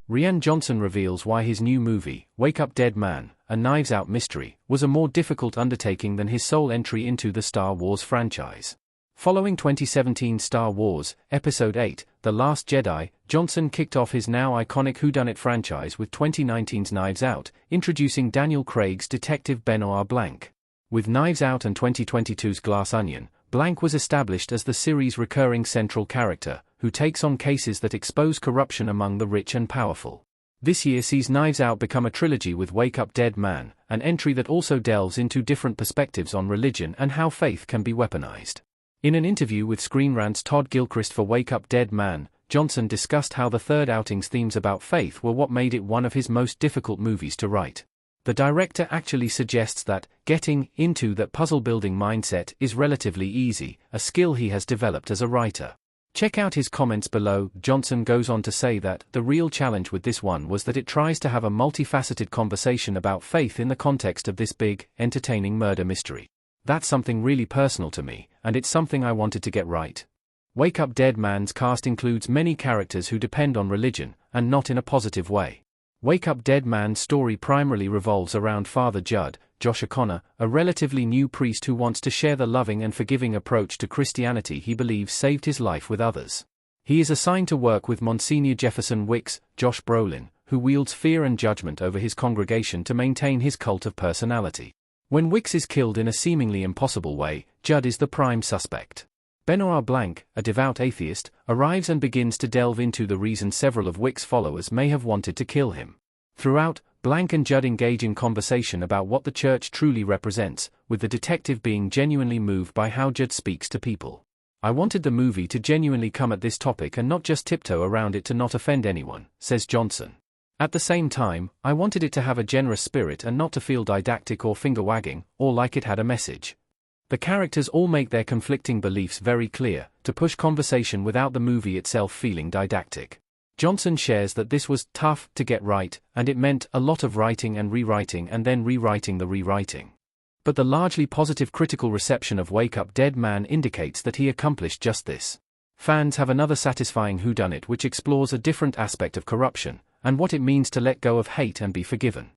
Rian Johnson reveals why his new movie, Wake Up Dead Man, a Knives Out mystery, was a more difficult undertaking than his sole entry into the Star Wars franchise. Following 2017 Star Wars, Episode 8, The Last Jedi, Johnson kicked off his now iconic whodunit franchise with 2019's Knives Out, introducing Daniel Craig's detective Benoit Blanc. With Knives Out and 2022's Glass Onion, Blanc was established as the series' recurring central character, who takes on cases that expose corruption among the rich and powerful. This year sees Knives Out become a trilogy with Wake Up Dead Man, an entry that also delves into different perspectives on religion and how faith can be weaponized. In an interview with Screen Rant's Todd Gilchrist for Wake Up Dead Man, Johnson discussed how the third outing's themes about faith were what made it one of his most difficult movies to write. The director actually suggests that getting into that puzzle-building mindset is relatively easy, a skill he has developed as a writer. Check out his comments below. Johnson goes on to say that the real challenge with this one was that it tries to have a multifaceted conversation about faith in the context of this big, entertaining murder mystery. That's something really personal to me, and it's something I wanted to get right. Wake Up Dead Man's cast includes many characters who depend on religion, and not in a positive way. Wake Up Dead Man's story primarily revolves around Father Judd, Josh O'Connor, a relatively new priest who wants to share the loving and forgiving approach to Christianity he believes saved his life with others. He is assigned to work with Monsignor Jefferson Wicks, Josh Brolin, who wields fear and judgment over his congregation to maintain his cult of personality. When Wicks is killed in a seemingly impossible way, Judd is the prime suspect. Benoit Blanc, a devout atheist, arrives and begins to delve into the reason several of Wicks' followers may have wanted to kill him. Throughout, Blanc and Judd engage in conversation about what the church truly represents, with the detective being genuinely moved by how Judd speaks to people. I wanted the movie to genuinely come at this topic and not just tiptoe around it to not offend anyone, says Johnson. At the same time, I wanted it to have a generous spirit and not to feel didactic or finger-wagging, or like it had a message. The characters all make their conflicting beliefs very clear, to push conversation without the movie itself feeling didactic. Johnson shares that this was tough to get right, and it meant a lot of writing and rewriting and then rewriting the rewriting. But the largely positive critical reception of Wake Up Dead Man indicates that he accomplished just this. Fans have another satisfying whodunit which explores a different aspect of corruption, and what it means to let go of hate and be forgiven.